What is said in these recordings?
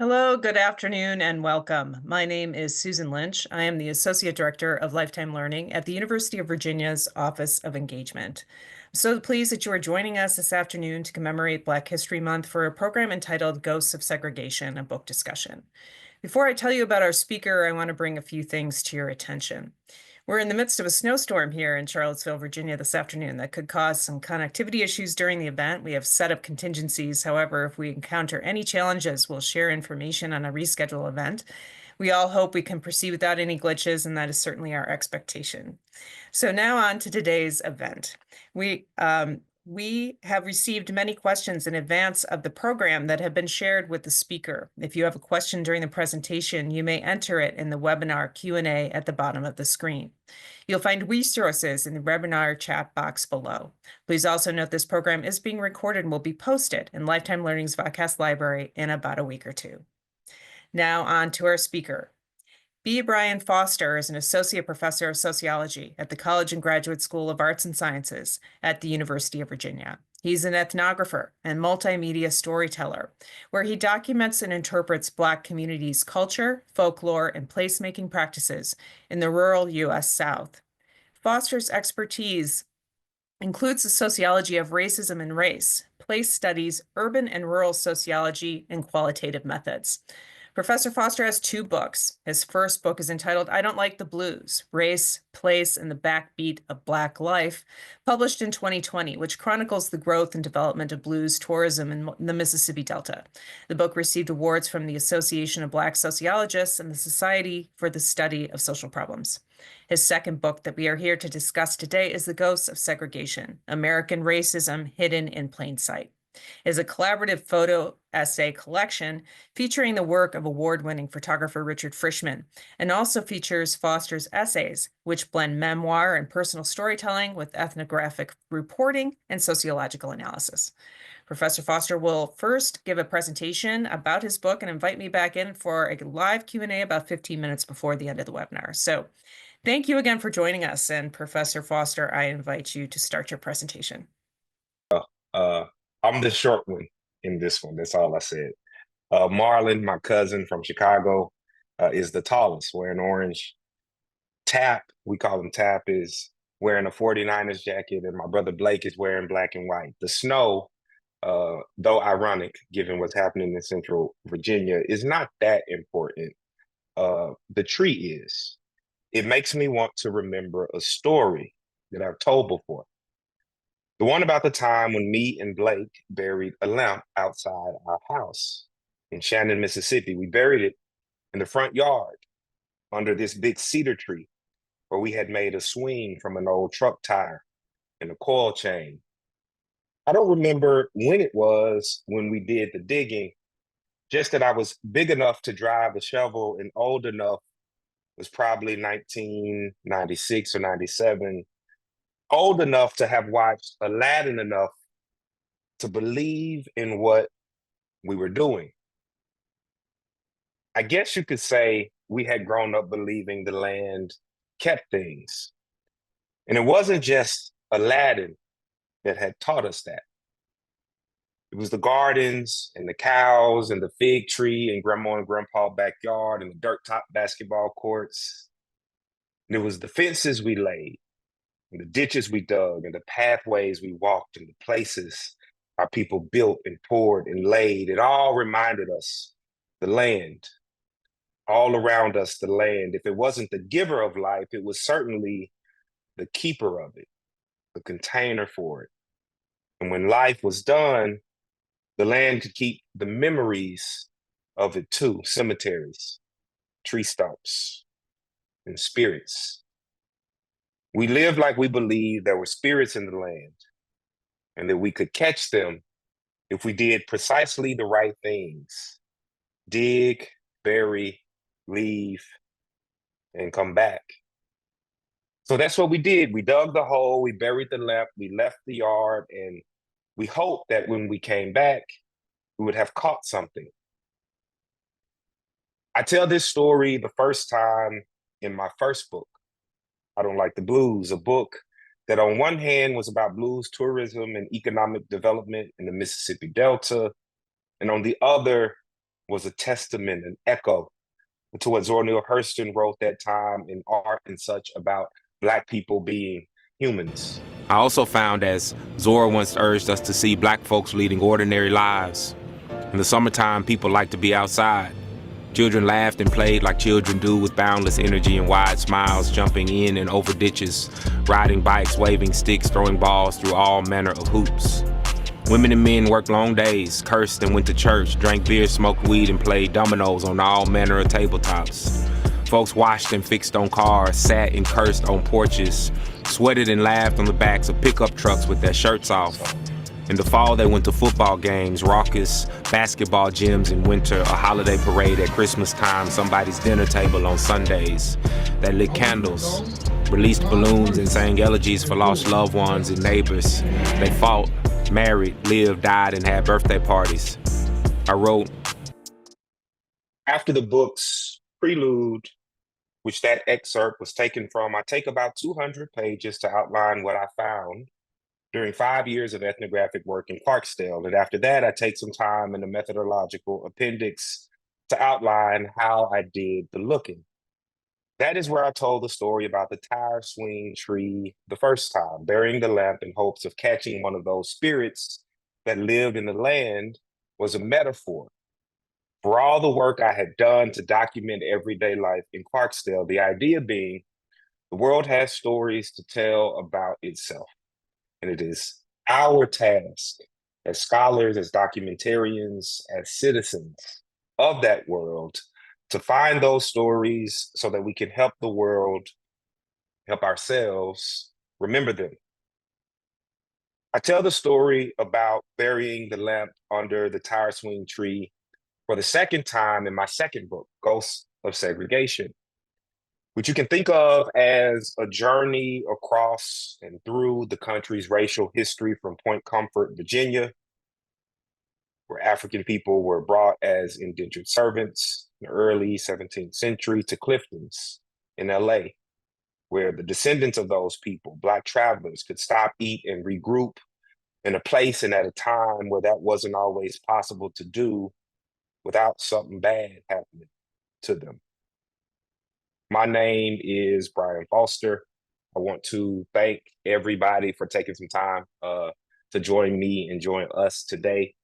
Hello, good afternoon, and welcome. My name is Susan Lynch. I am the Associate Director of Lifetime Learning at the University of Virginia's Office of Engagement. I'm so pleased that you are joining us this afternoon to commemorate Black History Month for a program entitled Ghosts of Segregation, a book discussion. Before I tell you about our speaker, I want to bring a few things to your attention. We're in the midst of a snowstorm here in Charlottesville, Virginia this afternoon that could cause some connectivity issues during the event. We have set up contingencies. However, if we encounter any challenges, we'll share information on a reschedule event. We all hope we can proceed without any glitches, and that is certainly our expectation. So now on to today's event. We have received many questions in advance of the program that have been shared with the speaker. If you have a question during the presentation, you may enter it in the webinar Q&A at the bottom of the screen. You'll find resources in the webinar chat box below. Please also note this program is being recorded and will be posted in Lifetime Learning's podcast library in about a week or two. Now on to our speaker. B. Brian Foster is an associate professor of sociology at the College and Graduate School of Arts and Sciences at the University of Virginia. He's an ethnographer and multimedia storyteller, where he documents and interprets Black communities' culture, folklore, and placemaking practices in the rural U.S. South. Foster's expertise includes the sociology of racism and race, place studies, urban and rural sociology, and qualitative methods. Professor Foster has two books. His first book is entitled I Don't Like the Blues, Race, Place, and the Backbeat of Black Life, published in 2020, which chronicles the growth and development of blues tourism in the Mississippi Delta. The book received awards from the Association of Black Sociologists and the Society for the Study of Social Problems. His second book that we are here to discuss today is The Ghosts of Segregation, American Racism Hidden in Plain Sight. It is a collaborative photo essay collection featuring the work of award-winning photographer Richard Frischman, and also features Foster's essays, which blend memoir and personal storytelling with ethnographic reporting and sociological analysis. Professor Foster will first give a presentation about his book and invite me back in for a live Q&A about 15 minutes before the end of the webinar. So thank you again for joining us. And Professor Foster, I invite you to start your presentation. Uh, I'm the short one in this one. That's all I said. Marlon, my cousin from Chicago, is the tallest, wearing orange. Tap, we call him Tap, is wearing a 49ers jacket, and my brother Blake is wearing black and white. The snow, though ironic, given what's happening in Central Virginia, is not that important. The tree is. It makes me want to remember a story that I've told before. The one about the time when me and Blake buried a lamp outside our house in Shannon, Mississippi. We buried it in the front yard under this big cedar tree where we had made a swing from an old truck tire and a coil chain. I don't remember when it was when we did the digging, just that I was big enough to drive a shovel and old enough, it was probably 1996 or 97, old enough to have watched Aladdin enough to believe in what we were doing. I guess you could say we had grown up believing the land kept things. And it wasn't just Aladdin that had taught us that. It was the gardens and the cows and the fig tree and grandma and grandpa's backyard and the dirt top basketball courts. And it was the fences we laid and the ditches we dug and the pathways we walked and the places our people built and poured and laid. It all reminded us the land, all around us, the land. If it wasn't the giver of life, it was certainly the keeper of it, the container for it. And when life was done, the land could keep the memories of it too, cemeteries, tree stumps, and spirits. We lived like we believed there were spirits in the land and that we could catch them if we did precisely the right things: dig, bury, leave, and come back. So that's what we did. We dug the hole, we buried the lamp, we left the yard, and we hoped that when we came back, we would have caught something. I tell this story the first time in my first book, I Don't Like the Blues, a book that on one hand was about blues tourism and economic development in the Mississippi Delta, and on the other was a testament, an echo to what Zora Neale Hurston wrote that time in Art and Such about Black people being humans. I also found, as Zora once urged us to see Black folks leading ordinary lives. In the summertime, people like to be outside. Children laughed and played like children do, with boundless energy and wide smiles, jumping in and over ditches, riding bikes, waving sticks, throwing balls through all manner of hoops. Women and men worked long days, cursed and went to church, drank beer, smoked weed, and played dominoes on all manner of tabletops. Folks washed and fixed on cars, sat and cursed on porches, sweated and laughed on the backs of pickup trucks with their shirts off. In the fall, they went to football games, raucous basketball gyms in winter, a holiday parade at Christmas time, somebody's dinner table on Sundays. They lit candles, released balloons, and sang elegies for lost loved ones and neighbors. They fought, married, lived, died, and had birthday parties. I wrote, after the book's prelude, which that excerpt was taken from, I take about 200 pages to outline what I found during 5 years of ethnographic work in Clarksdale. And after that, I take some time in the methodological appendix to outline how I did the looking. That is where I told the story about the tire swing tree the first time, burying the lamp in hopes of catching one of those spirits that lived in the land was a metaphor for all the work I had done to document everyday life in Clarksdale, the idea being the world has stories to tell about itself. And it is our task as scholars, as documentarians, as citizens of that world to find those stories so that we can help the world, help ourselves remember them. I tell the story about burying the lamp under the tire swing tree for the second time in my second book, Ghosts of Segregation, which you can think of as a journey across and through the country's racial history from Point Comfort, Virginia, where African people were brought as indentured servants in the early 17th century, to Clifton's in LA, where the descendants of those people, Black travelers, could stop, eat, and regroup in a place and at a time where that wasn't always possible to do without something bad happening to them. My name is Brian Foster. I want to thank everybody for taking some time to join me and join us today.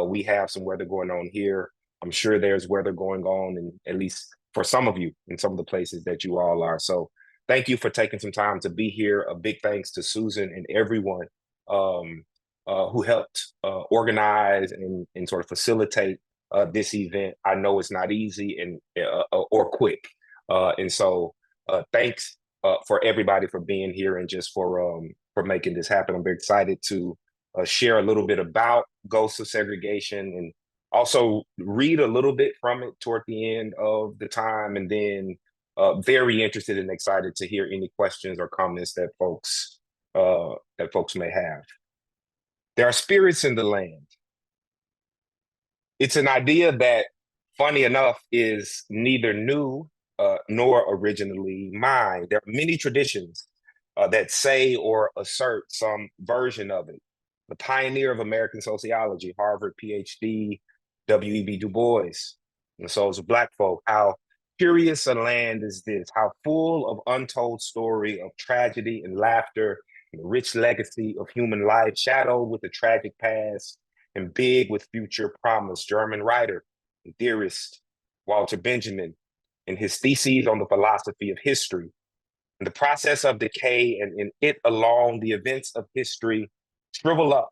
We have some weather going on here. I'm sure there's weather going on, in, at least for some of you, in some of the places that you all are. So thank you for taking some time to be here. A big thanks to Susan and everyone who helped organize and sort of facilitate this event. I know it's not easy and or quick. And so thanks for everybody for being here and just for making this happen. I'm very excited to share a little bit about Ghosts of Segregation and also read a little bit from it toward the end of the time, and then very interested and excited to hear any questions or comments that folks may have. There are spirits in the land. It's an idea that, funny enough, is neither new nor originally mine. There are many traditions that say or assert some version of it. The pioneer of American sociology, Harvard PhD, W.E.B. Du Bois, and the souls of Black folk, how curious a land is this, how full of untold story of tragedy and laughter, and the rich legacy of human life, shadowed with a tragic past and big with future promise. German writer and theorist Walter Benjamin, in his theses on the philosophy of history, and the process of decay, and in it alone, the events of history shrivel up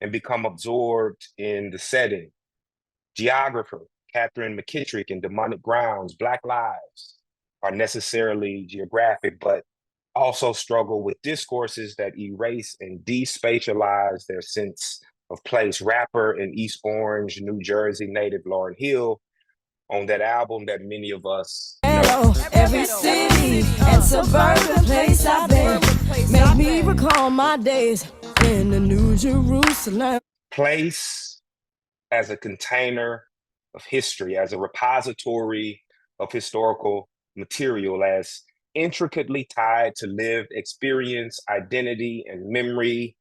and become absorbed in the setting. Geographer Catherine McKittrick in Demonic Grounds, Black lives are necessarily geographic, but also struggle with discourses that erase and despatialize their sense of place. Rapper in East Orange, New Jersey native Lauryn Hill, on that album that many of us know. Every city and suburban place I've been make me recall my days in the New Jerusalem. Place as a container of history, as a repository of historical material, as intricately tied to lived experience, identity, and memory.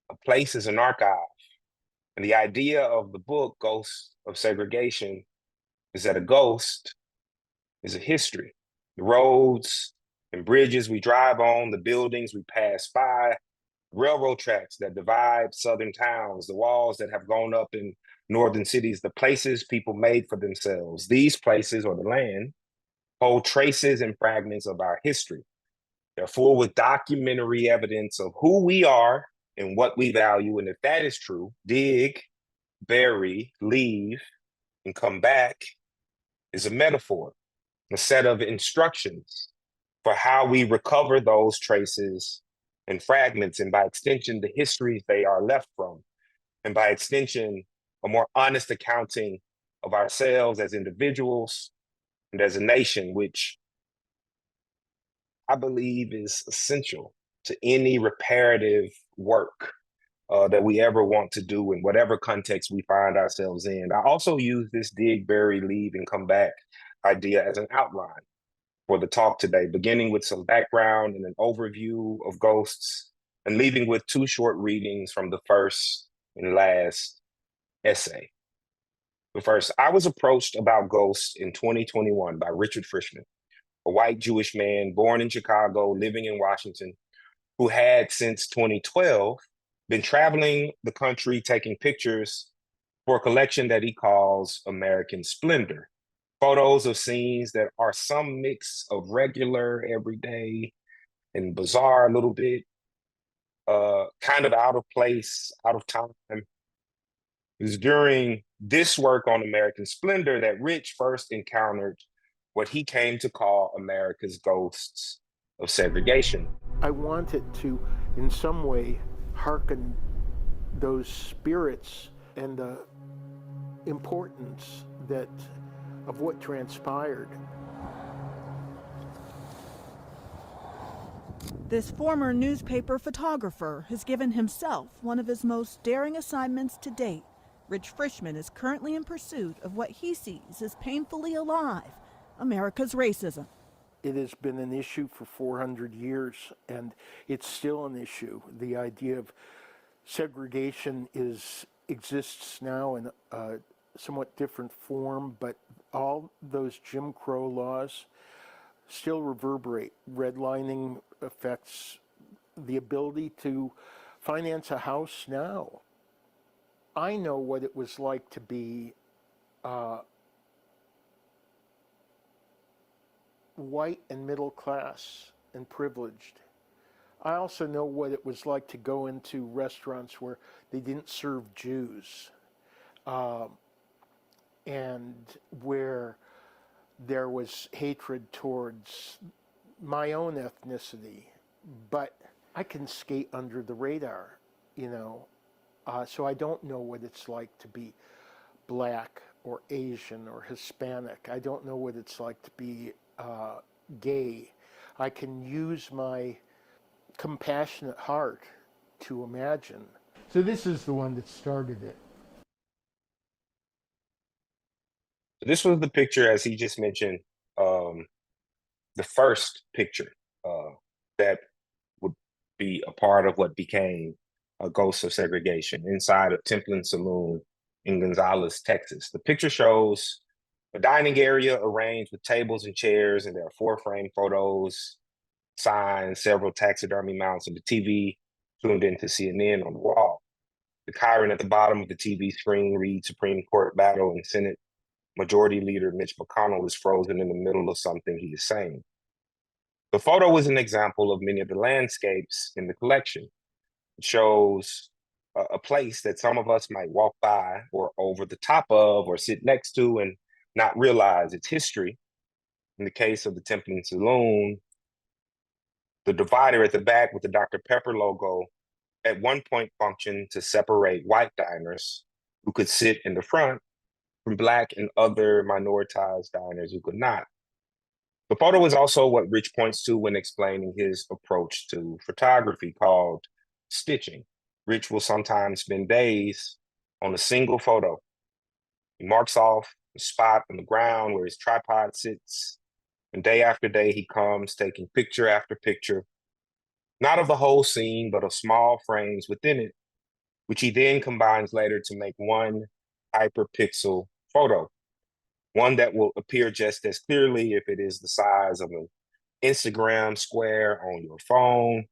A place is an archive. And the idea of the book, Ghosts of Segregation, is that a ghost is a history. The roads and bridges we drive on, the buildings we pass by, railroad tracks that divide southern towns, the walls that have gone up in northern cities, the places people made for themselves. These places, or the land, hold traces and fragments of our history. They're full with documentary evidence of who we are and what we value. And if that is true, dig, bury, leave, and come back is a metaphor, a set of instructions for how we recover those traces and fragments, and by extension, the histories they are left from, and by extension, a more honest accounting of ourselves as individuals and as a nation, which I believe is essential to any reparative work that we ever want to do in whatever context we find ourselves in. I also use this dig, bury, leave, and come back idea as an outline for the talk today, beginning with some background and an overview of ghosts, and leaving with two short readings from the first and last essay. But first, I was approached about ghosts in 2021 by Richard Frischman, a white Jewish man born in Chicago, living in Washington, who had since 2012 been traveling the country taking pictures for a collection that he calls American Splendor. Photos of scenes that are some mix of regular, everyday, and bizarre a little bit, kind of out of place, out of time. It was during this work on American Splendor that Rich first encountered what he came to call America's ghosts of segregation. I wanted to, in some way, hearken those spirits and the importance that of what transpired. This former newspaper photographer has given himself one of his most daring assignments to date. Rich Frischman is currently in pursuit of what he sees as painfully alive, America's racism. It has been an issue for 400 years, and it's still an issue. The idea of segregation exists now in a somewhat different form, but all those Jim Crow laws still reverberate. Redlining affects the ability to finance a house now. I know what it was like to be white and middle class and privileged. I also know what it was like to go into restaurants where they didn't serve Jews, and where there was hatred towards my own ethnicity. But I can skate under the radar, you know. So I don't know what it's like to be black or Asian or Hispanic. I don't know what it's like to be gay. I can use my compassionate heart to imagine. So this is the one that started it. This was the picture, as he just mentioned, the first picture that would be a part of what became a Ghosts of Segregation inside of Templin Saloon in Gonzales, Texas. The picture shows a dining area arranged with tables and chairs, and there are 4 framed photos, signs, several taxidermy mounts, and the TV tuned into CNN on the wall. The Chiron at the bottom of the TV screen reads Supreme Court battle, and Senate Majority Leader Mitch McConnell is frozen in the middle of something he is saying. The photo is an example of many of the landscapes in the collection. It shows a place that some of us might walk by or over the top of or sit next to and not realize its history. In the case of the Templin Saloon, the divider at the back with the Dr. Pepper logo at one point functioned to separate white diners who could sit in the front from Black and other minoritized diners who could not. The photo is also what Rich points to when explaining his approach to photography, called stitching. Rich will sometimes spend days on a single photo. He marks off the spot on the ground where his tripod sits, and day after day he comes taking picture after picture, not of the whole scene, but of small frames within it, which he then combines later to make one hyperpixel photo. one that will appear just as clearly if it is the size of an Instagram square on your phone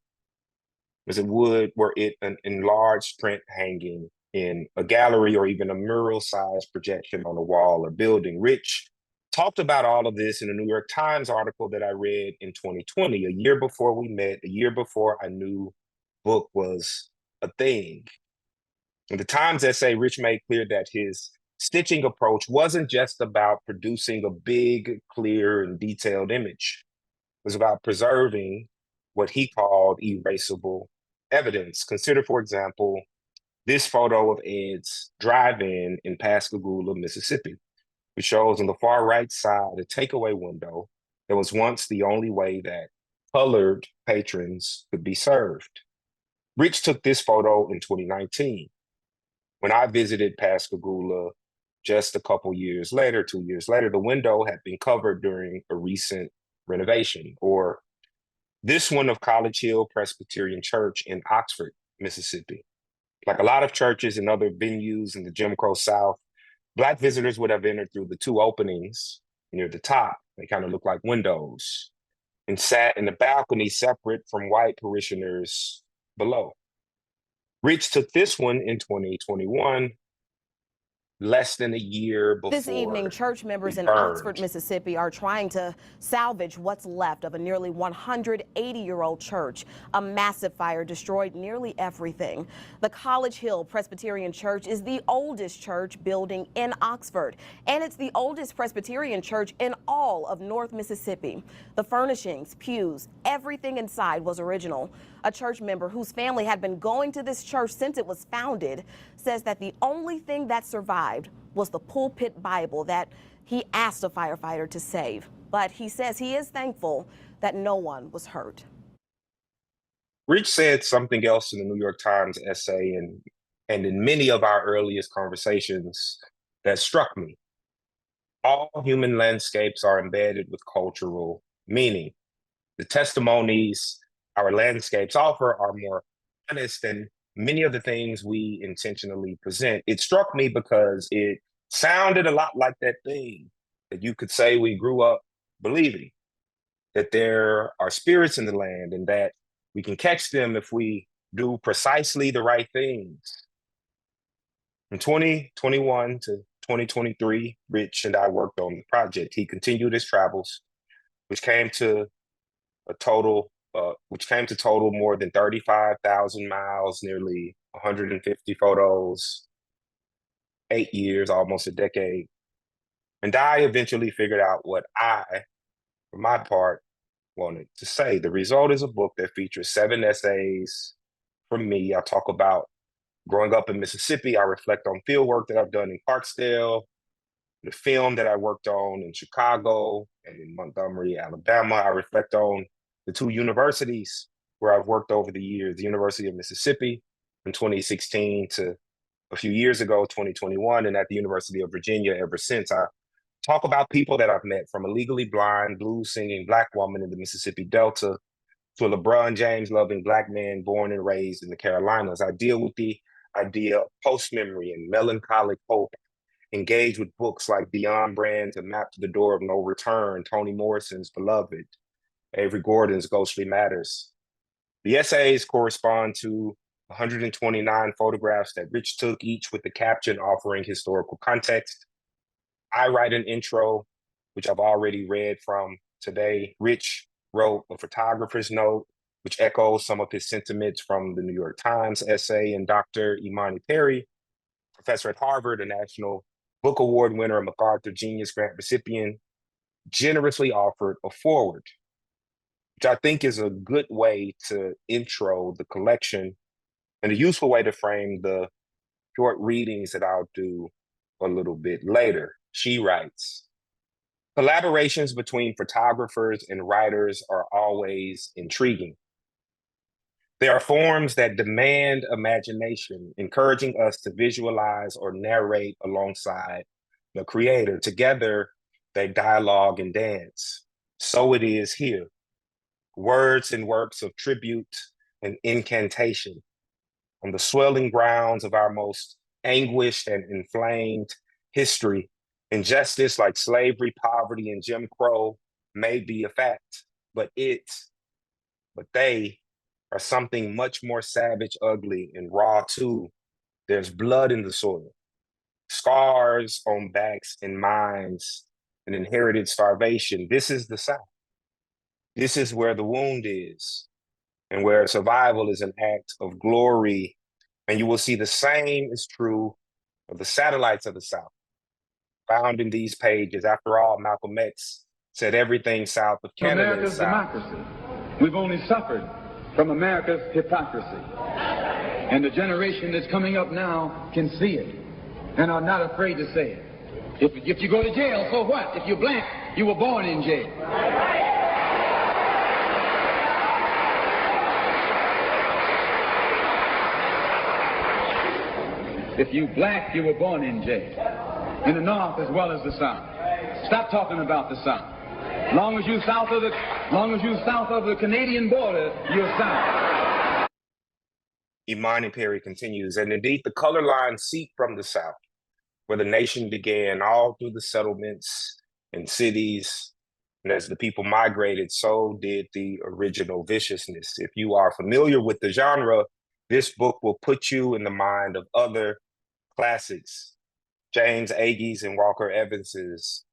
as it would were it an enlarged print hanging in a gallery or even a mural-sized projection on a wall or building. Rich talked about all of this in a New York Times article that I read in 2020, a year before we met, a year before I knew book was a thing. In the Times essay, Rich made clear that his stitching approach wasn't just about producing a big, clear, and detailed image. It was about preserving what he called erasable evidence. Consider, for example, this photo of Ed's drive-in in Pascagoula, Mississippi, which shows on the far right side a takeaway window that was once the only way that colored patrons could be served. Rich took this photo in 2019. When I visited Pascagoula just a couple years later, 2 years later, the window had been covered during a recent renovation. Or this one of College Hill Presbyterian Church in Oxford, Mississippi. Like a lot of churches and other venues in the Jim Crow South, Black visitors would have entered through the two openings near the top. They kind of look like windows, and sat in the balcony separate from white parishioners below. Rich took this one in 2021, less than a year before. This evening, church members in burned. Oxford, Mississippi are trying to salvage what's left of a nearly 180-year-old church. A massive fire destroyed nearly everything. The College Hill Presbyterian Church is the oldest church building in Oxford, and it's the oldest Presbyterian church in all of North Mississippi. The furnishings, pews, everything inside was original. A church member whose family had been going to this church since it was founded says that the only thing that survived was the pulpit Bible that he asked a firefighter to save. But he says he is thankful that no one was hurt. Rich said something else in the New York Times essay and in many of our earliest conversations that struck me. All human landscapes are embedded with cultural meaning. The testimonies our landscapes offer are more honest than many of the things we intentionally present. It struck me because it sounded a lot like that thing that you could say we grew up believing, that there are spirits in the land and that we can catch them if we do precisely the right things. From 2021 to 2023, Rich and I worked on the project. He continued his travels, which came to total more than 35,000 miles, nearly 150 photos, 8 years, almost a decade. And I eventually figured out what I, for my part, wanted to say. The result is a book that features 7 essays from me. I talk about growing up in Mississippi. I reflect on field work that I've done in Clarksdale, the film that I worked on in Chicago and in Montgomery, Alabama. I reflect on the 2 universities where I've worked over the years, the University of Mississippi from 2016 to a few years ago, 2021, and at the University of Virginia ever since. I talk about people that I've met, from a legally blind, blues-singing Black woman in the Mississippi Delta to a LeBron James-loving Black man born and raised in the Carolinas. I deal with the idea of post-memory and melancholic hope, engage with books like Beyond Brand's A Map to the Door of No Return, Toni Morrison's Beloved, Avery Gordon's Ghostly Matters. The essays correspond to 129 photographs that Rich took, each with the caption offering historical context. I write an intro, which I've already read from today. Rich wrote a photographer's note, which echoes some of his sentiments from the New York Times essay. And Dr. Imani Perry, professor at Harvard, a National Book Award winner, a MacArthur Genius Grant recipient, generously offered a foreword, which I think is a good way to intro the collection and a useful way to frame the short readings that I'll do a little bit later. She writes, "Collaborations between photographers and writers are always intriguing. They are forms that demand imagination, encouraging us to visualize or narrate alongside the creator. Together, they dialogue and dance. So it is here. Words and works of tribute and incantation on the swelling grounds of our most anguished and inflamed history Injustice like slavery, poverty, and Jim Crow may be a fact, but they are something much more savage, ugly, and raw too. There's blood in the soil, scars on backs and minds, and inherited starvation. This is the South. This is where the wound is, and where survival is an act of glory. And you will see the same is true of the satellites of the South, found in these pages. After all, Malcolm X said everything south of Canada America's is South. democracy. We've only suffered from America's hypocrisy. And the generation that's coming up now can see it and are not afraid to say it. If you go to jail, so what? If you're black, you were born in jail. If you black, you were born in jail. In the North as well as the South. Stop talking about the South. Long as you south of the Canadian border, you're South. Imani Perry continues, and indeed the color lines seep from the South, where the nation began, all through the settlements and cities. And as the people migrated, so did the original viciousness. If you are familiar with the genre, this book will put you in the mind of other classics. James Agee and Walker Evans's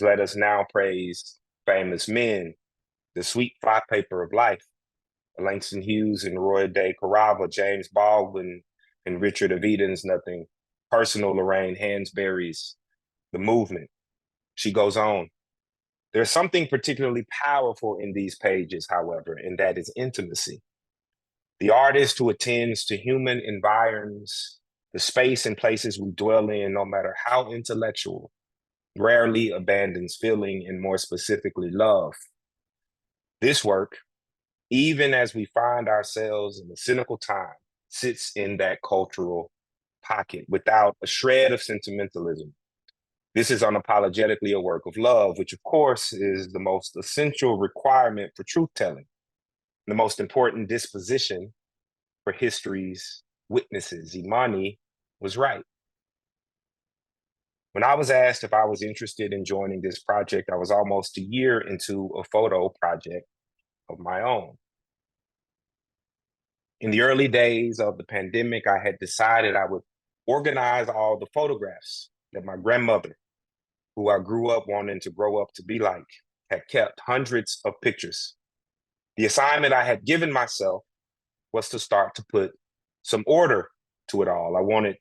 Let Us Now Praise Famous Men, The Sweet Flypaper of Life, Langston Hughes and Roy Day Carava, James Baldwin and Richard Avedon's Nothing Personal, Lorraine Hansberry's The Movement. She goes on. There's something particularly powerful in these pages, however, and that is intimacy. The artist who attends to human environs, the space and places we dwell in, no matter how intellectual, rarely abandons feeling and more specifically love. This work, even as we find ourselves in a cynical time, sits in that cultural pocket without a shred of sentimentalism. This is unapologetically a work of love, which of course is the most essential requirement for truth-telling, the most important disposition for history's witnesses. Imani was right. When I was asked if I was interested in joining this project, I was almost a year into a photo project of my own. In the early days of the pandemic, I had decided I would organize all the photographs that my grandmother, who I grew up wanting to grow up to be like, had kept, hundreds of pictures. The assignment I had given myself was to start to put some order to it all. I wanted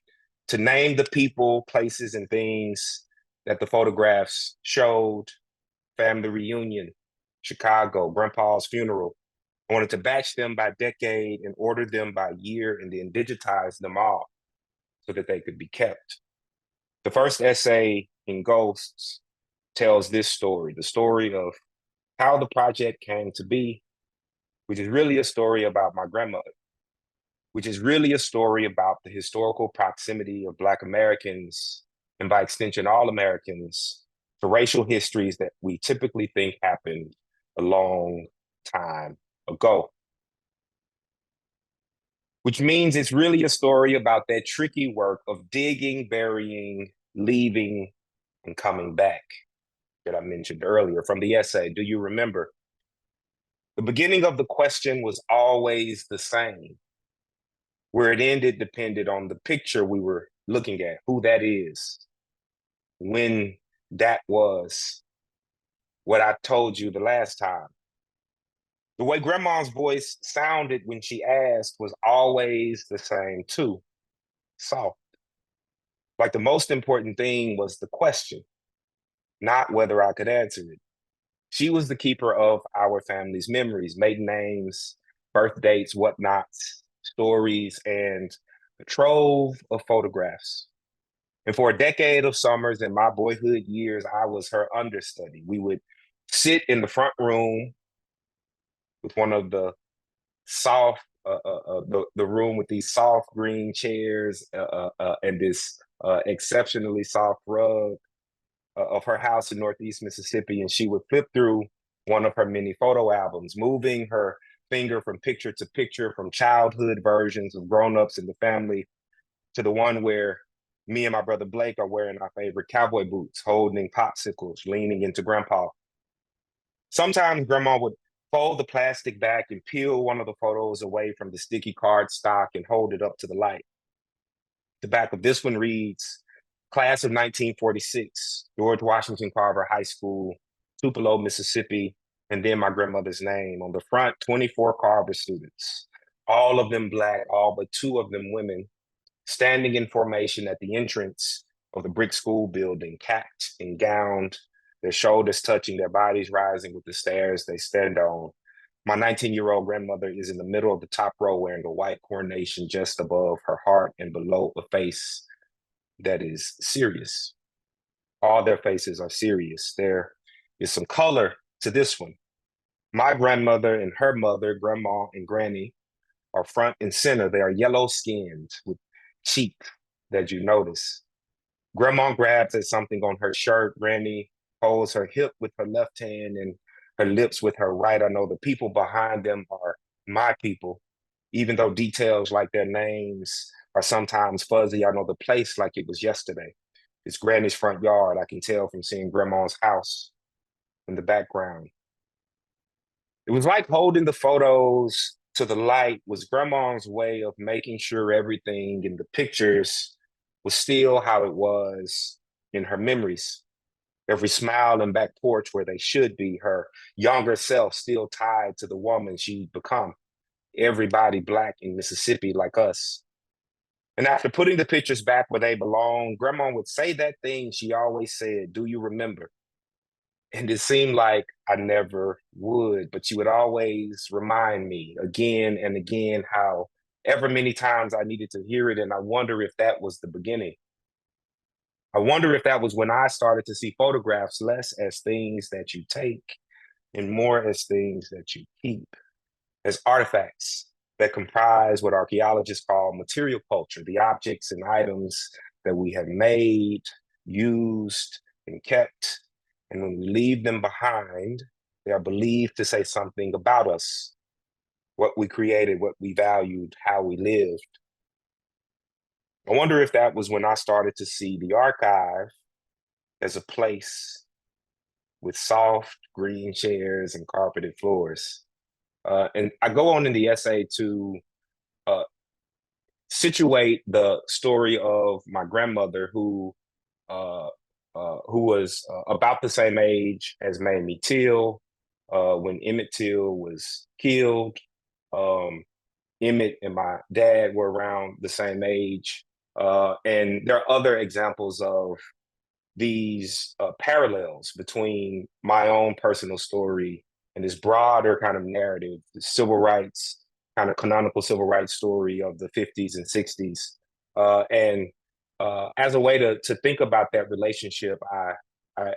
to name the people, places, and things that the photographs showed: family reunion, Chicago, grandpa's funeral. I wanted to batch them by decade and order them by year and then digitize them all so that they could be kept. The first essay in Ghosts tells this story, the story of how the project came to be, which is really a story about my grandmother, which is really a story about the historical proximity of Black Americans, and by extension, all Americans, to racial histories that we typically think happened a long time ago. Which means it's really a story about that tricky work of digging, burying, leaving, and coming back that I mentioned earlier from the essay. Do you remember? The beginning of the question was always the same. Where it ended depended on the picture we were looking at, who that is, when that was, what I told you the last time. The way Grandma's voice sounded when she asked was always the same too, soft. Like the most important thing was the question, not whether I could answer it. She was the keeper of our family's memories, maiden names, birth dates, whatnots, stories, and a trove of photographs. And for a decade of summers in my boyhood years, I was her understudy. We would sit in the front room with one of the soft, the room with these soft green chairs and this exceptionally soft rug of her house in Northeast Mississippi. And she would flip through one of her many photo albums, moving her finger from picture to picture, from childhood versions of grown-ups in the family to the one where Me and my brother Blake are wearing our favorite cowboy boots, holding popsicles, leaning into grandpa. Sometimes grandma would fold the plastic back and peel one of the photos away from the sticky cardstock and hold it up to the light. The back of this one reads, Class of 1946, George Washington Carver High School, Tupelo, Mississippi, and then my grandmother's name. On the front, 24 Carver students, all of them Black, all but 2 of them women, standing in formation at the entrance of the brick school building, capped and gowned, their shoulders touching, their bodies rising with the stairs they stand on. My 19-year-old grandmother is in the middle of the top row wearing a white coronation just above her heart and below a face that is serious. All their faces are serious. There is some color to this one. My grandmother and her mother, grandma and granny, are front and center. They are yellow skinned with cheeks that you notice. Grandma grabs at something on her shirt. Granny holds her hip with her left hand and her lips with her right. I know the people behind them are my people, even though details like their names are sometimes fuzzy. I know the place like it was yesterday. It's Granny's front yard. I can tell from seeing grandma's house in the background. It was like holding the photos to the light was grandma's way of making sure everything in the pictures was still how it was in her memories. Every smile and back porch where they should be, her younger self still tied to the woman she'd become. Everybody Black in Mississippi like us. And after putting the pictures back where they belong, grandma would say that thing she always said, do you remember? And it seemed like I never would, but she would always remind me again and again how ever many times I needed to hear it. And I wonder if that was the beginning. I wonder if that was when I started to see photographs less as things that you take and more as things that you keep, as artifacts that comprise what archaeologists call material culture, the objects and items that we have made, used, and kept. And when we leave them behind, they are believed to say something about us, what we created, what we valued, how we lived. I wonder if that was when I started to see the archive as a place with soft green chairs and carpeted floors. And I go on in the essay to situate the story of my grandmother who was about the same age as Mamie Till when Emmett Till was killed. Emmett and my dad were around the same age. And there are other examples of these parallels between my own personal story and this broader kind of narrative, the civil rights, kind of canonical civil rights story of the 50s and 60s. And as a way to think about that relationship, I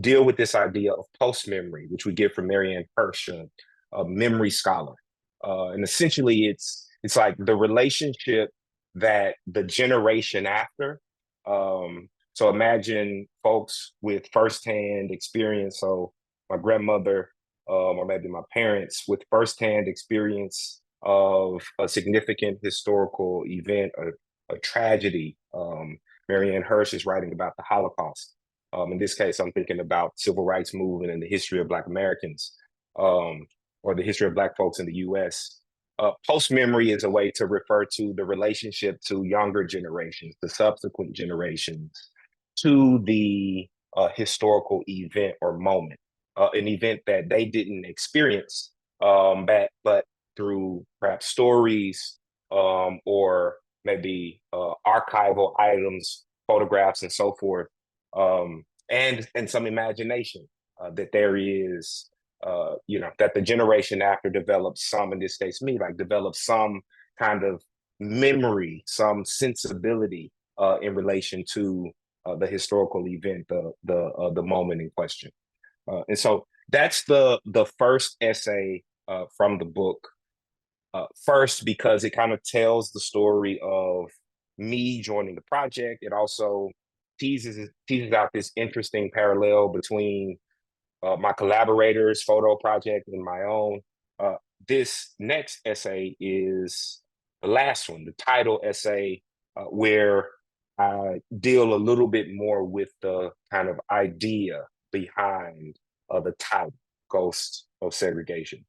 deal with this idea of post-memory, which we get from Marianne Hirsch, a memory scholar. And essentially it's like the relationship that the generation after, so imagine folks with firsthand experience, so my grandmother or maybe my parents with firsthand experience of a significant historical event, a tragedy. Marianne Hirsch is writing about the Holocaust. In this case, I'm thinking about civil rights movement and the history of Black Americans, or the history of Black folks in the US. Post-memory is a way to refer to the relationship to younger generations, the subsequent generations, to the historical event or moment, an event that they didn't experience, but through perhaps stories or maybe archival items, photographs, and so forth, and some imagination that there is. That the generation after develops some, in this case me, like develops some kind of memory, some sensibility in relation to the historical event, the moment in question. And so that's the first essay from the book. First, because it kind of tells the story of me joining the project. It also teases out this interesting parallel between my collaborators' photo project and my own. This next essay is the last one, the title essay, where I deal a little bit more with the kind of idea behind the title, Ghosts of Segregation.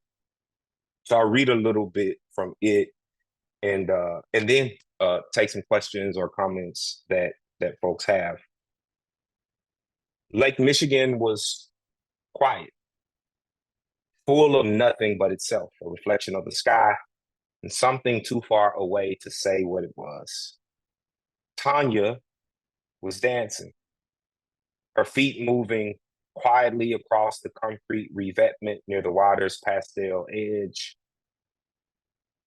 So I'll read a little bit from it and then take some questions or comments that folks have. Lake Michigan was quiet, full of nothing but itself, a reflection of the sky, and something too far away to say what it was. Tanya was dancing, her feet moving quietly across the concrete revetment near the water's pastel edge.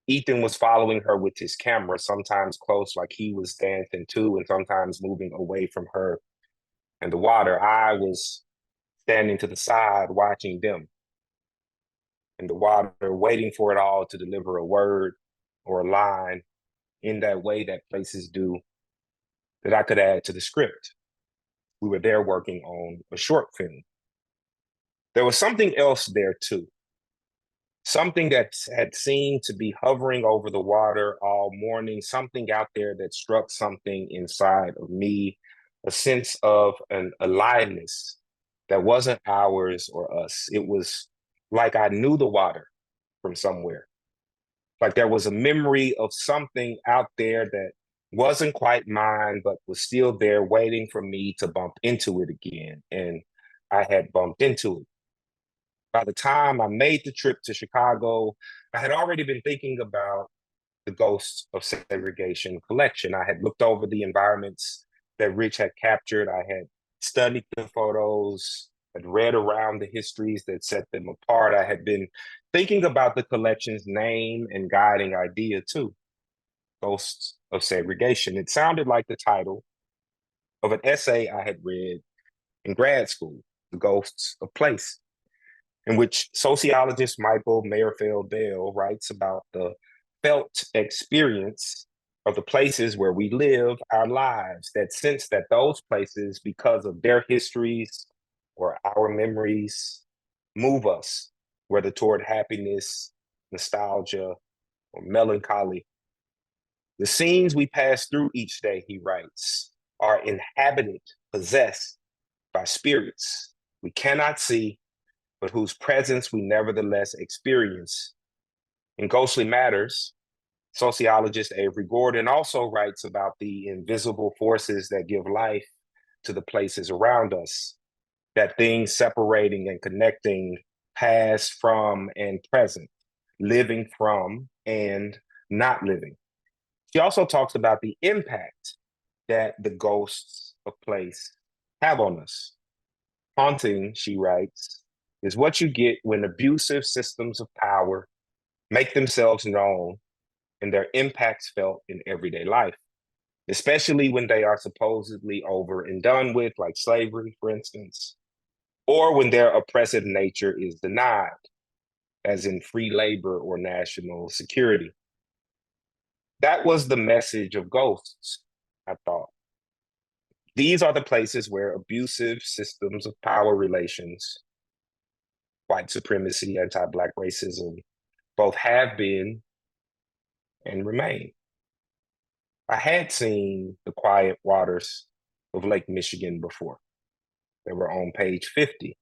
Ethan was following her with his camera, sometimes close like he was dancing too, and sometimes moving away from her and the water. I was standing to the side watching them in the water, waiting for it all to deliver a word or a line in that way that places do that I could add to the script. We were there working on a short film. There was something else there too. Something that had seemed to be hovering over the water all morning, something out there that struck something inside of me, a sense of an aliveness that wasn't ours or us. It was like I knew the water from somewhere. Like there was a memory of something out there that wasn't quite mine, but was still there waiting for me to bump into it again. And I had bumped into it. By the time I made the trip to Chicago, I had already been thinking about the Ghosts of Segregation collection. I had looked over the environments that Rich had captured. I had studied the photos, had read around the histories that set them apart. I had been thinking about the collection's name and guiding idea too, Ghosts of Segregation. It sounded like the title of an essay I had read in grad school, The Ghosts of Place, in which sociologist Michael Mayerfeld-Bell writes about the felt experience of the places where we live our lives, that sense that those places, because of their histories or our memories, move us, whether toward happiness, nostalgia, or melancholy. The scenes we pass through each day, he writes, are inhabited, possessed by spirits we cannot see, but whose presence we nevertheless experience. In Ghostly Matters, sociologist Avery Gordon also writes about the invisible forces that give life to the places around us, that things separating and connecting past from and present, living from and not living. She also talks about the impact that the ghosts of place have on us. Haunting, she writes, is what you get when abusive systems of power make themselves known and their impacts felt in everyday life, especially when they are supposedly over and done with, like slavery, for instance, or when their oppressive nature is denied, as in free labor or national security. That was the message of Ghosts, I thought. These are the places where abusive systems of power relations, white supremacy, anti-Black racism, both have been and remain. I had seen the quiet waters of Lake Michigan before. They were on page 50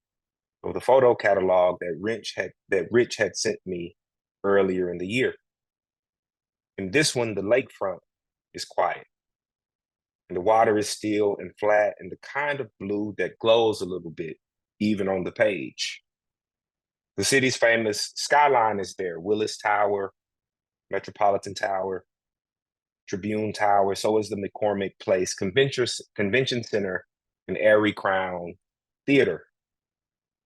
of the photo catalog that Rich had sent me earlier in the year. In this one, the lakefront is quiet, and the water is still and flat and the kind of blue that glows a little bit, even on the page. The city's famous skyline is there, Willis Tower, Metropolitan Tower, Tribune Tower, so is the McCormick Place Convention Center and Airy Crown Theater.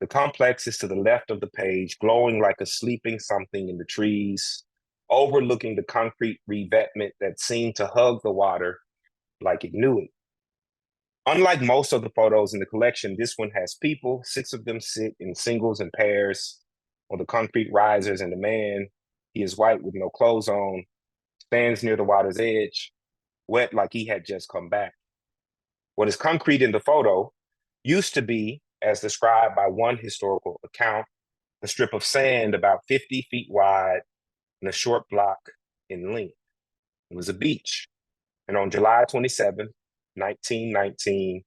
The complex is to the left of the page, glowing like a sleeping something in the trees, overlooking the concrete revetment that seemed to hug the water like it knew it. Unlike most of the photos in the collection, this one has people. 6 of them sit in singles and pairs on the concrete risers, and the man, he is white with no clothes on, stands near the water's edge, wet like he had just come back. What is concrete in the photo used to be, as described by one historical account, a strip of sand about 50 feet wide and a short block in length. It was a beach. And on July 27, 1919,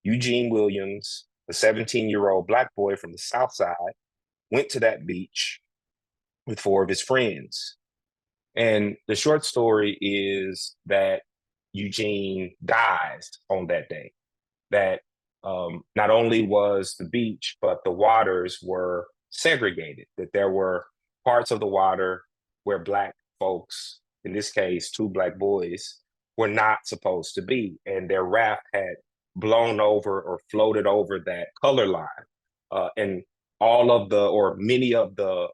Eugene Williams, a 17-year-old Black boy from the South Side, went to that beach with 4 of his friends. And the short story is that Eugene dies on that day. That not only was the beach, but the waters were segregated, that there were parts of the water where Black folks, in this case, 2 Black boys, were not supposed to be. And their raft had blown over or floated over that color line. And all of the, or many of the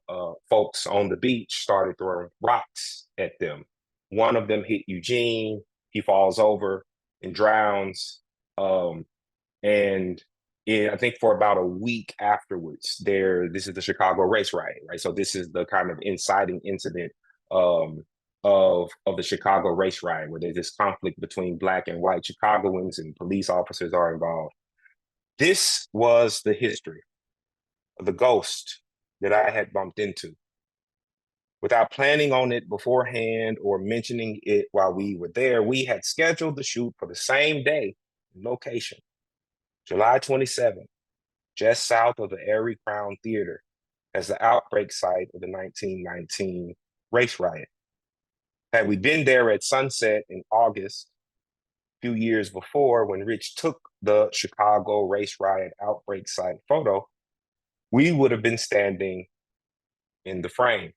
folks on the beach started throwing rocks at them. One of them hit Eugene. He falls over and drowns. And I think for about a week afterwards, this is the Chicago race riot, right? So this is the kind of inciting incident of the Chicago race riot, where there's this conflict between Black and white Chicagoans, and police officers are involved. This was the history of the ghost that I had bumped into. Without planning on it beforehand or mentioning it while we were there, we had scheduled the shoot for the same day and location, July 27th, just south of the Erie Crown Theater, as the outbreak site of the 1919 race riot. Had we been there at sunset in August, a few years before, when Rich took the Chicago race riot outbreak site photo, we would have been standing in the frame.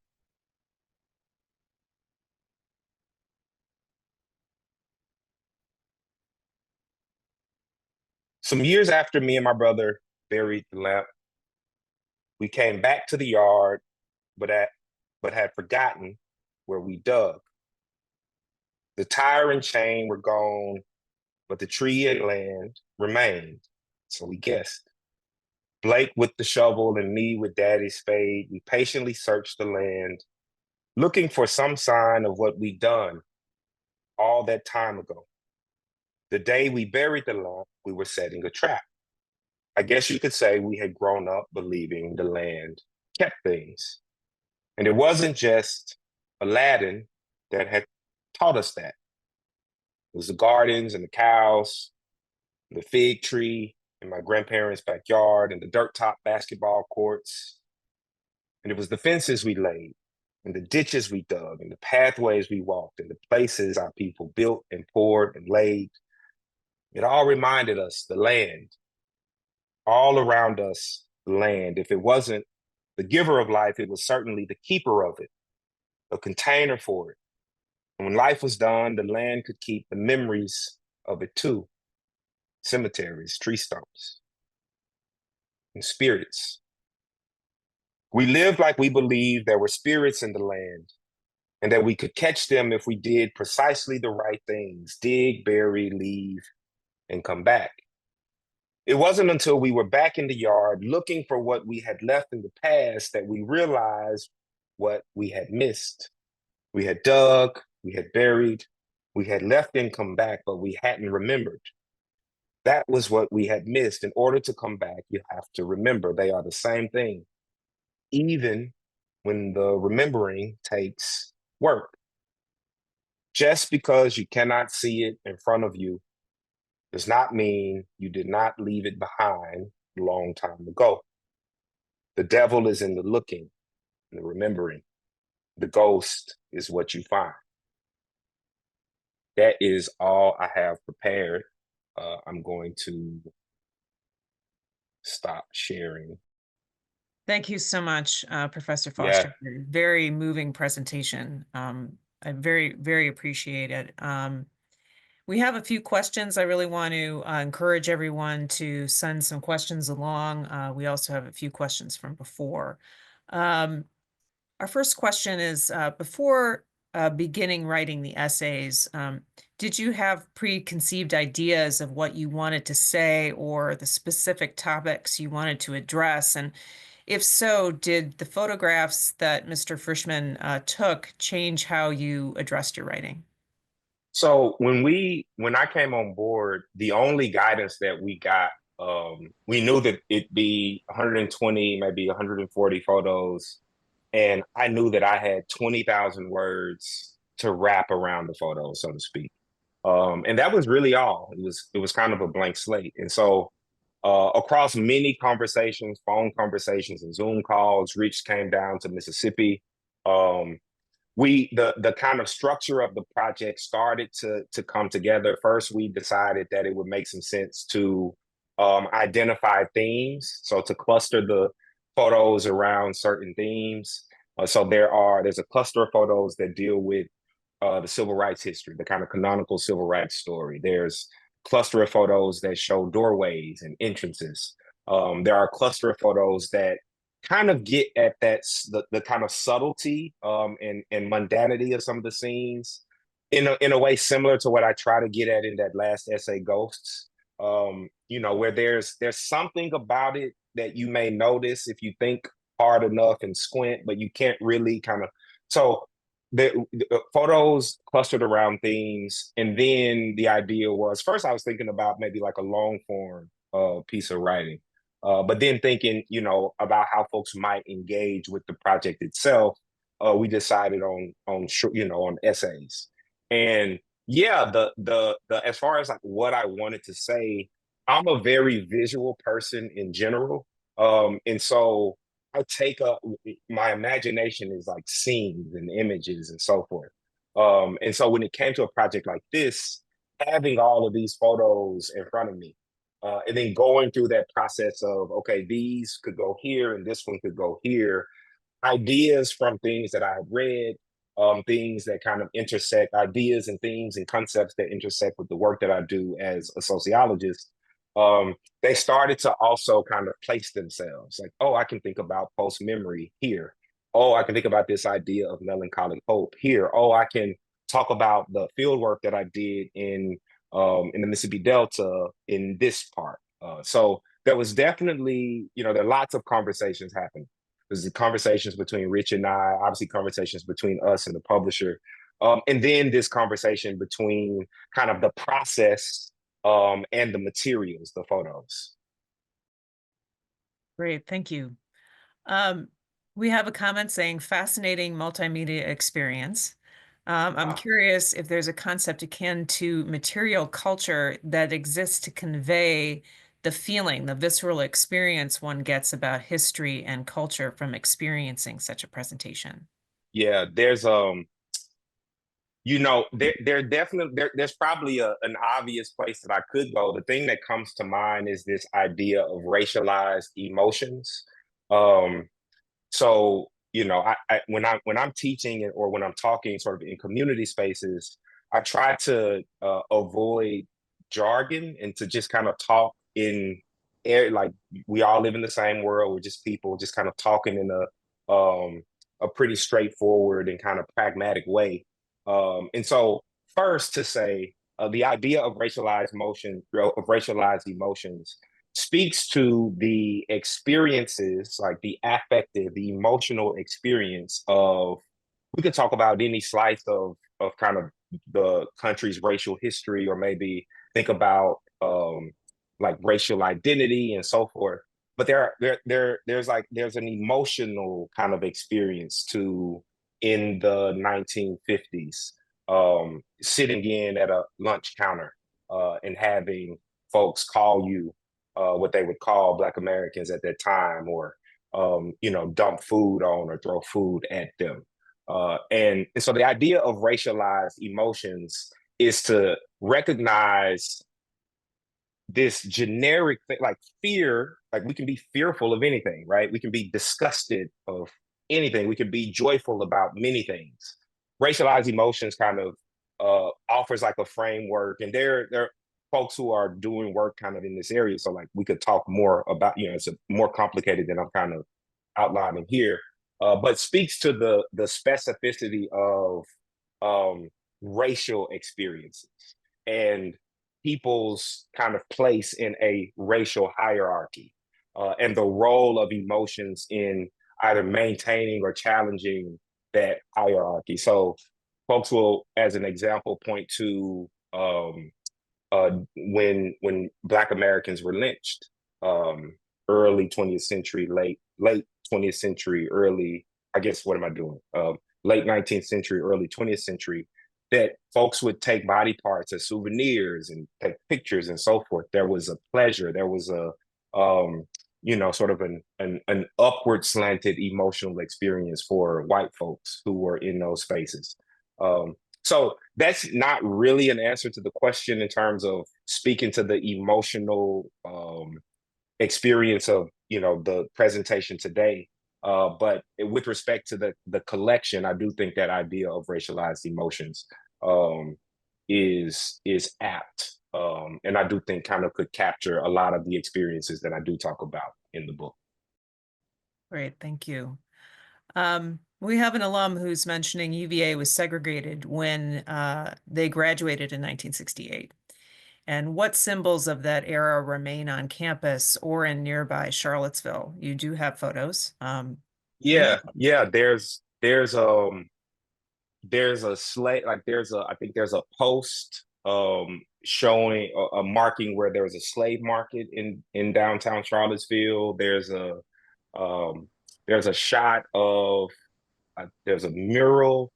Some years after me and my brother buried the lamp, we came back to the yard, but had forgotten where we dug. The tire and chain were gone, but the tree and land remained, so we guessed. Blake with the shovel and me with Daddy's spade, we patiently searched the land, looking for some sign of what we'd done all that time ago. The day we buried the lamp, we were setting a trap. I guess you could say we had grown up believing the land kept things. And it wasn't just Aladdin that had taught us that. It was the gardens and the cows, the fig tree in my grandparents' backyard, and the dirt top basketball courts. And it was the fences we laid, and the ditches we dug, and the pathways we walked, and the places our people built and poured and laid. It all reminded us the land, all around us, the land. If it wasn't the giver of life, it was certainly the keeper of it, a container for it. And when life was done, the land could keep the memories of it too. Cemeteries, tree stumps, and spirits. We lived like we believed there were spirits in the land, and that we could catch them if we did precisely the right things: dig, bury, leave, and come back. It wasn't until we were back in the yard looking for what we had left in the past that we realized what we had missed. We had dug, we had buried, we had left and come back, but we hadn't remembered. That was what we had missed. In order to come back, you have to remember. They are the same thing, even when the remembering takes work. Just because you cannot see it in front of you does not mean you did not leave it behind a long time ago. The devil is in the looking, in the remembering. The ghost is what you find. That is all I have prepared. I'm going to stop sharing. Thank you so much, Professor Foster. Very moving presentation. I very, very appreciate it. We have a few questions. I really want to encourage everyone to send some questions along. We also have a few questions from before. Our first question is, before beginning writing the essays, did you have preconceived ideas of what you wanted to say or the specific topics you wanted to address? And if so, did the photographs that Mr. Frischman took change how you addressed your writing? So when I came on board, the only guidance that we got, we knew that it'd be 120, maybe 140 photos. And I knew that I had 20,000 words to wrap around the photos, so to speak. And that was really all. It was kind of a blank slate. And so across many conversations, phone conversations and Zoom calls, Rich came down to Mississippi. The kind of structure of the project started to come together. First, we decided that it would make some sense to identify themes, so to cluster the photos around certain themes. So there's a cluster of photos that deal with the civil rights history, the kind of canonical civil rights story. There's a cluster of photos that show doorways and entrances. There are a cluster of photos that kind of get at the kind of subtlety and mundanity of some of the scenes in a way similar to what I try to get at in that last essay, Ghosts. Where there's something about it that you may notice if you think hard enough and squint, but you can't really kind of. So the photos clustered around themes, and then the idea was, first I was thinking about maybe like a long form piece of writing. But then thinking, about how folks might engage with the project itself, we decided on essays. And yeah, the as far as like what I wanted to say, I'm a very visual person in general, and so my imagination is like scenes and images and so forth. And so when it came to a project like this, having all of these photos in front of me. And then going through that process of, okay, these could go here and this one could go here. Ideas from things that I have read, things that kind of intersect, ideas and themes and concepts that intersect with the work that I do as a sociologist. They started to also kind of place themselves like, oh, I can think about post-memory here. Oh, I can think about this idea of melancholic hope here. Oh, I can talk about the field work that I did in the Mississippi Delta in this part. So there was definitely, there are lots of conversations happening. There's the conversations between Rich and I, obviously conversations between us and the publisher. And then this conversation between kind of the process and the materials, the photos. Great, thank you. We have a comment saying fascinating multimedia experience. I'm curious if there's a concept akin to material culture that exists to convey the feeling, the visceral experience one gets about history and culture from experiencing such a presentation. Yeah, there's there's probably an obvious place that I could go. The thing that comes to mind is this idea of racialized emotions. So when I'm teaching or when I'm talking sort of in community spaces, I try to avoid jargon and to just kind of talk in air, like we all live in the same world. We're just people just kind of talking in a pretty straightforward and kind of pragmatic way. And so first to say the idea of racialized emotions speaks to the experiences, like the affective, the emotional experience of, we could talk about any slice of kind of the country's racial history, or maybe think about like racial identity and so forth. But there's an emotional kind of experience to in the 1950s, sitting in at a lunch counter and having folks call you what they would call Black Americans at that time, or dump food on or throw food at them. And so the idea of racialized emotions is to recognize this generic thing, like fear. Like we can be fearful of anything, right? We can be disgusted of anything. We can be joyful about many things. Racialized emotions kind of offers like a framework, and there are folks who are doing work kind of in this area. So like we could talk more about, it's more complicated than I'm kind of outlining here, but speaks to the specificity of racial experiences and people's kind of place in a racial hierarchy, and the role of emotions in either maintaining or challenging that hierarchy. So folks will, as an example, point to when Black Americans were lynched, early 20th century, late 20th century, early, I guess, what am I doing? Late 19th century, early 20th century. that folks would take body parts as souvenirs and take pictures and so forth. There was a pleasure. There was a sort of an upward slanted emotional experience for white folks who were in those spaces. So that's not really an answer to the question in terms of speaking to the emotional experience of the presentation today. But with respect to the collection, I do think that idea of racialized emotions is apt, and I do think kind of could capture a lot of the experiences that I do talk about in the book. Great, thank you. We have an alum who's mentioning UVA was segregated when they graduated in 1968. And what symbols of that era remain on campus or in nearby Charlottesville? You do have photos. Yeah. There's a slate, like I think there's a post showing a marking where there was a slave market in downtown Charlottesville. There's a shot of there's a mural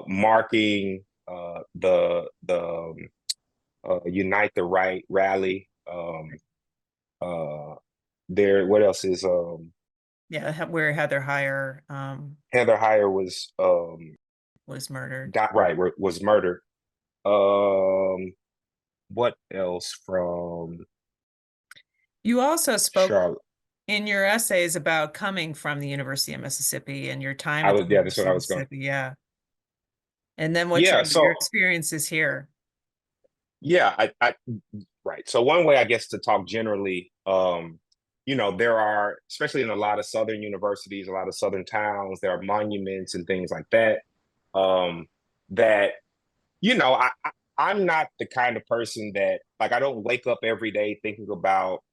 marking the Unite the Right rally. What else is Yeah, where Heather Heyer Heather Heyer was murdered. Was murdered. What else from You also spoke Charlotte? in your essays about coming from the University of Mississippi and your time at the That's what University I of was going. Mississippi. Yeah. And then what Yeah, your so experiences here. yeah, right. So one way, I guess, to talk generally, there are, especially in a lot of Southern universities, a lot of Southern towns, there are monuments and things like that. That, I'm not the kind of person that, like, I don't wake up every day thinking about,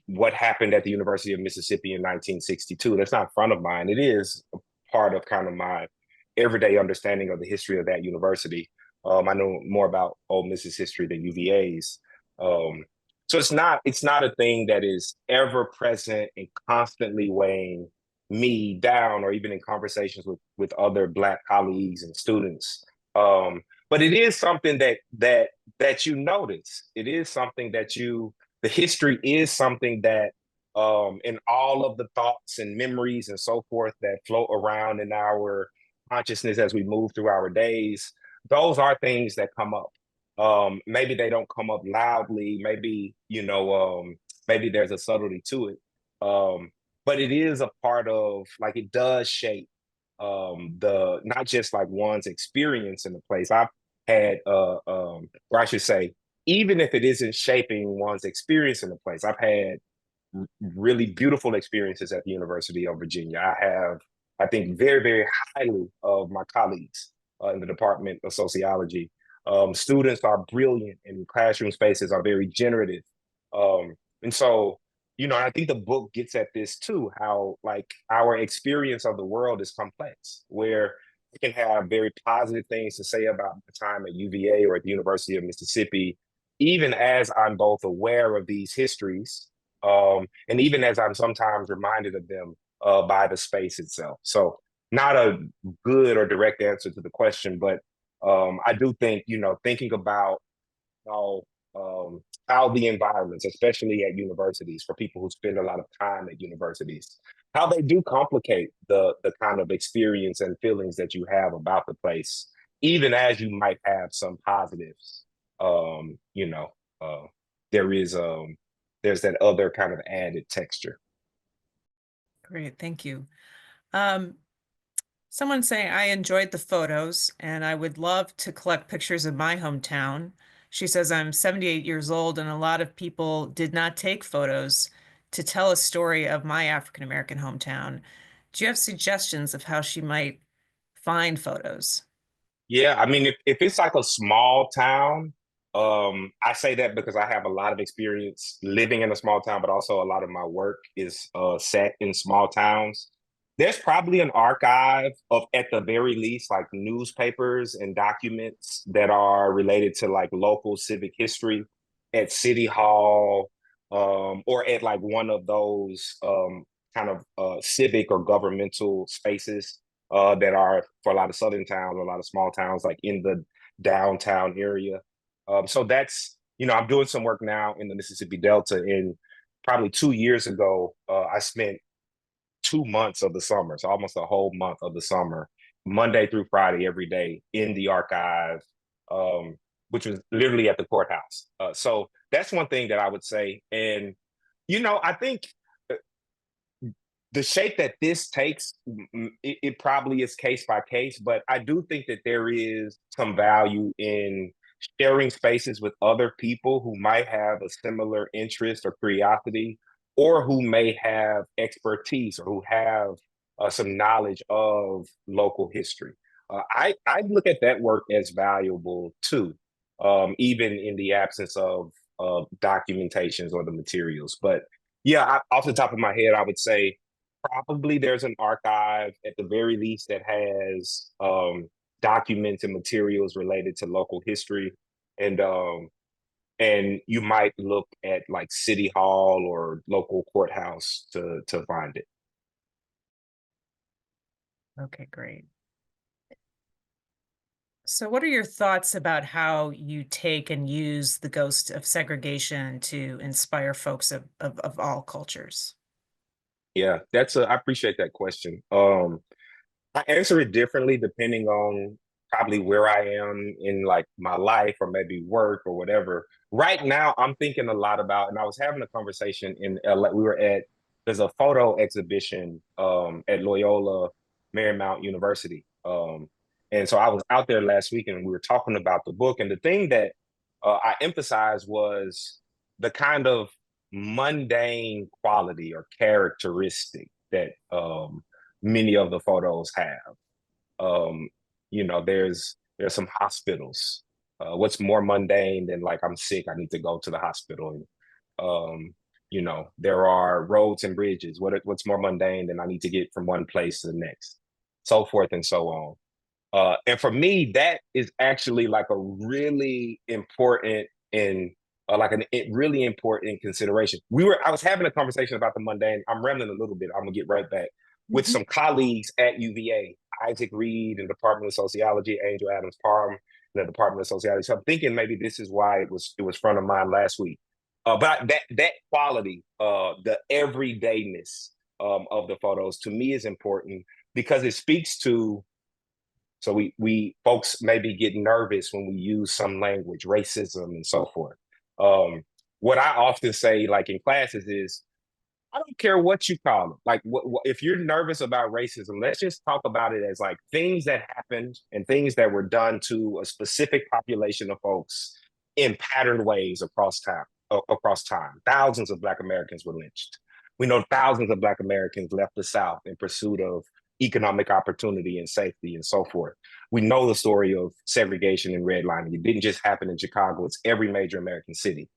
what happened at the University of Mississippi in 1962. That's not front of mind. It is a part of kind of my everyday understanding of the history of that university. I know more about Ole Miss's history than UVA's. So it's not a thing that is ever present and constantly weighing me down, or even in conversations with other Black colleagues and students. But it is something that you notice. It is something that the history is something that in all of the thoughts and memories and so forth that float around in our consciousness as we move through our days, those are things that come up. Maybe they don't come up loudly. Maybe, maybe there's a subtlety to it. But it is a part of, like, it does shape not just like one's experience in the place. I've had, or I should say, even if it isn't shaping one's experience in the place, I've had really beautiful experiences at the University of Virginia. I have, I think, very, very highly of my colleagues in the Department of Sociology. Students are brilliant, and classroom spaces are very generative. And so, I think the book gets at this too, how, like, our experience of the world is complex, where we can have very positive things to say about the time at UVA or at the University of Mississippi, even as I'm both aware of these histories, and even as I'm sometimes reminded of them by the space itself. So not a good or direct answer to the question, but I do think, thinking about how the environments, especially at universities, for people who spend a lot of time at universities, how they do complicate the kind of experience and feelings that you have about the place, even as you might have some positives. There's that other kind of added texture. Great, thank you. Someone saying, I enjoyed the photos and I would love to collect pictures of my hometown. She says, I'm 78 years old and a lot of people did not take photos to tell a story of my African-American hometown. Do you have suggestions of how she might find photos? Yeah, I mean, if it's like a small town, I say that because I have a lot of experience living in a small town, but also a lot of my work is set in small towns. There's probably an archive of, at the very least, like newspapers and documents that are related to like local civic history at City Hall, or at like one of those kind of civic or governmental spaces. that are for a lot of southern towns, a lot of small towns, like in the downtown area. So that's, I'm doing some work now in the Mississippi Delta. And probably 2 years ago, I spent 2 months of the summer, so almost a whole month of the summer, Monday through Friday, every day in the archive, which was literally at the courthouse. So that's one thing that I would say. And, I think the shape that this takes, it probably is case by case, but I do think that there is some value in sharing spaces with other people who might have a similar interest or curiosity, or who may have expertise or who have some knowledge of local history. I look at that work as valuable too, even in the absence of documentations or the materials. But yeah, off the top of my head, I would say probably there's an archive at the very least that has documents and materials related to local history. And you might look at like City Hall or local courthouse to find it. Okay, great. So what are your thoughts about how you take and use the ghost of segregation to inspire folks of all cultures? Yeah, I appreciate that question. I answer it differently depending on probably where I am in like my life or maybe work or whatever. Right now, I'm thinking a lot about, and I was having a conversation in LA. There's a photo exhibition at Loyola Marymount University. And so I was out there last week and we were talking about the book. And the thing that I emphasized was the kind of mundane quality or characteristic that many of the photos have. There's some hospitals. What's more mundane than like I'm sick, I need to go to the hospital. There are roads and bridges. What's more mundane than I need to get from one place to the next, so forth and so on. And for me, that is actually like a really important really important consideration. I was having a conversation about the mundane. I'm rambling a little bit. I'm gonna get right back with some colleagues at UVA, Isaac Reed in the Department of Sociology, Angel Adams Parham in the Department of Sociology. So I'm thinking maybe this is why it was front of mind last week. But that quality, the everydayness of the photos to me is important because it speaks to. So we folks maybe get nervous when we use some language, racism and so forth. What I often say, like in classes, is I don't care what you call it. Like, if you're nervous about racism, let's just talk about it as like things that happened and things that were done to a specific population of folks in patterned ways across time. Thousands of Black Americans were lynched. We know thousands of Black Americans left the South in pursuit of economic opportunity and safety and so forth. We know the story of segregation and redlining. It didn't just happen in Chicago. It's every major American city.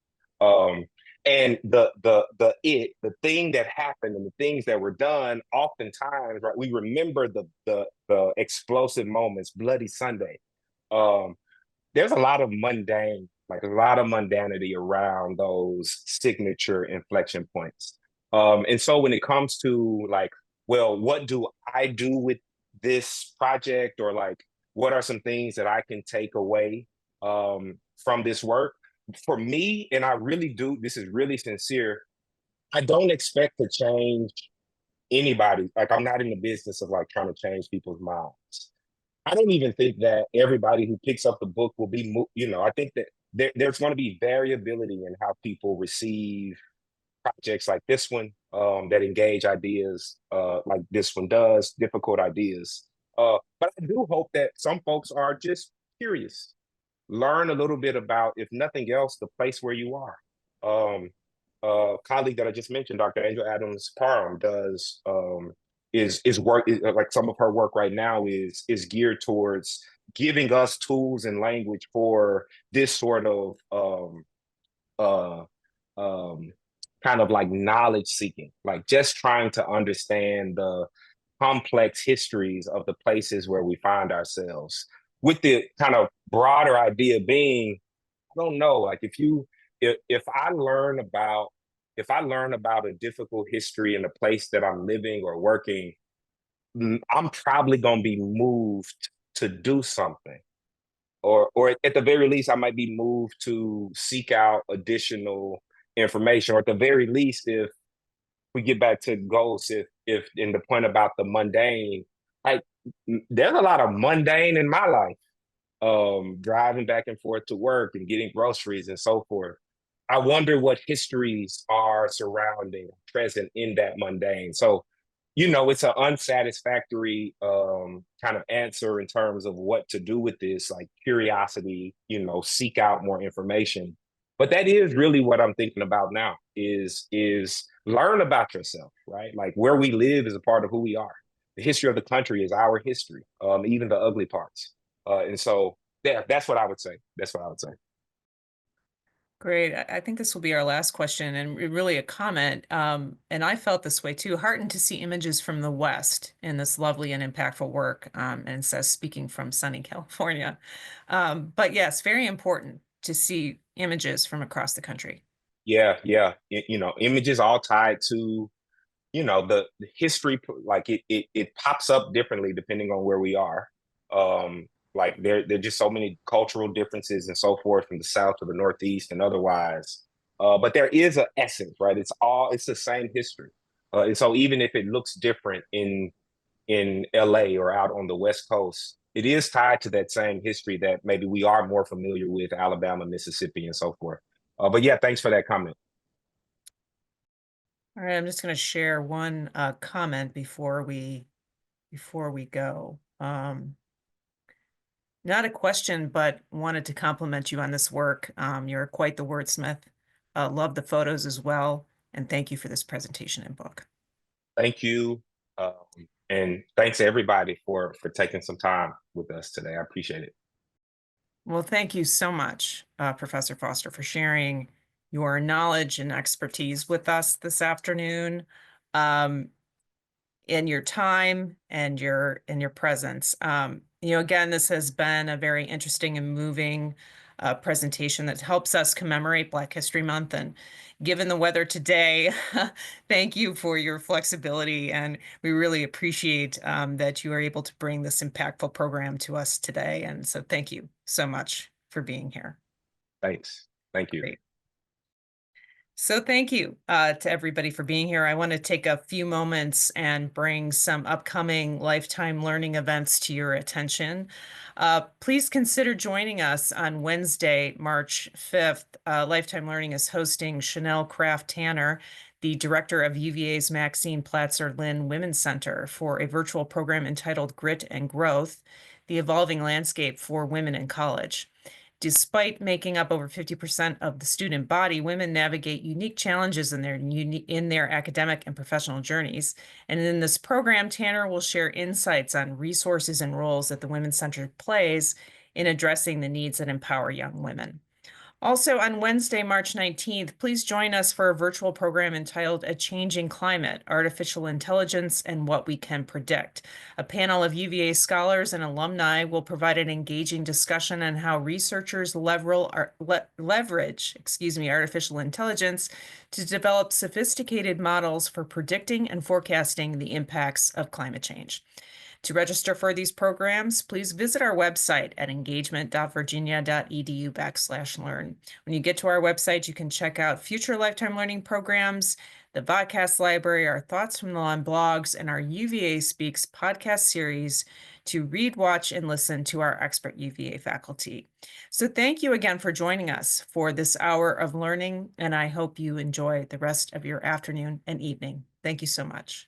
And the thing that happened and the things that were done, oftentimes, right, we remember the explosive moments, Bloody Sunday. There's a lot of mundanity around those signature inflection points. And so when it comes to like, well, what do I do with this project, or like, what are some things that I can take away from this work? For me, and I really do, this is really sincere, I don't expect to change anybody. Like, I'm not in the business of like trying to change people's minds. I don't even think that everybody who picks up the book will be, I think that there's going to be variability in how people receive projects like this one that engage ideas like this one does, difficult ideas. But I do hope that some folks are just curious, learn a little bit about, if nothing else, the place where you are. Colleague that I just mentioned, Dr. Angel Adams Parham, does like some of her work right now is geared towards giving us tools and language for this sort of kind of like knowledge seeking, like just trying to understand the complex histories of the places where we find ourselves, with the kind of broader idea being, I don't know, like if I learn about a difficult history in the place that I'm living or working, I'm probably going to be moved to do something, or at the very least, I might be moved to seek out additional information, or at the very least, if we get back to ghosts, if in the point about the mundane, like there's a lot of mundane in my life, driving back and forth to work and getting groceries and so forth. I wonder what histories are surrounding, present in that mundane. So, it's an unsatisfactory kind of answer in terms of what to do with this, like curiosity, seek out more information. But that is really what I'm thinking about now is learn about yourself, right? Like where we live is a part of who we are. The history of the country is our history, even the ugly parts. And so, yeah, that's what I would say. That's what I would say. Great. I think this will be our last question and really a comment. And I felt this way too, heartened to see images from the West in this lovely and impactful work. And says, speaking from sunny California. But yes, very important to see images from across the country. Yeah, yeah. Images all tied to, the history, like it pops up differently depending on where we are. Like there are just so many cultural differences and so forth from the South to the Northeast and otherwise. But there is an essence, right? It's the same history. And so even if it looks different in LA or out on the West Coast, it is tied to that same history that maybe we are more familiar with, Alabama, Mississippi, and so forth. But yeah, thanks for that comment. All right, I'm just going to share one comment before we go. Not a question, but wanted to compliment you on this work. You're quite the wordsmith. Love the photos as well, and thank you for this presentation and book. Thank you, and thanks to everybody for taking some time with us today. I appreciate it. Well, thank you so much, Professor Foster, for sharing your knowledge and expertise with us this afternoon, in your time and your presence. Again, this has been a very interesting and moving presentation that helps us commemorate Black History Month. And given the weather today, thank you for your flexibility. And we really appreciate that you are able to bring this impactful program to us today. And so thank you so much for being here. Thanks. Thank you. Great. So thank you to everybody for being here. I want to take a few moments and bring some upcoming Lifetime Learning events to your attention. Please consider joining us on Wednesday, March 5th. Lifetime Learning is hosting Chanel Kraft Tanner, the director of UVA's Maxine Platzer Lynn Women's Center, for a virtual program entitled Grit and Growth, the Evolving Landscape for Women in College. Despite making up over 50% of the student body, women navigate unique challenges in their academic and professional journeys. And in this program, Tanner will share insights on resources and roles that the Women's Center plays in addressing the needs that empower young women. Also on Wednesday, March 19th, please join us for a virtual program entitled A Changing Climate, Artificial Intelligence and What We Can Predict. A panel of UVA scholars and alumni will provide an engaging discussion on how researchers leverage artificial intelligence to develop sophisticated models for predicting and forecasting the impacts of climate change. To register for these programs, please visit our website at engagement.virginia.edu/learn. When you get to our website, you can check out future Lifetime Learning programs, the vodcast library, our Thoughts from the Lawn blogs, and our UVA Speaks podcast series to read, watch, and listen to our expert UVA faculty. So thank you again for joining us for this hour of learning, and I hope you enjoy the rest of your afternoon and evening. Thank you so much.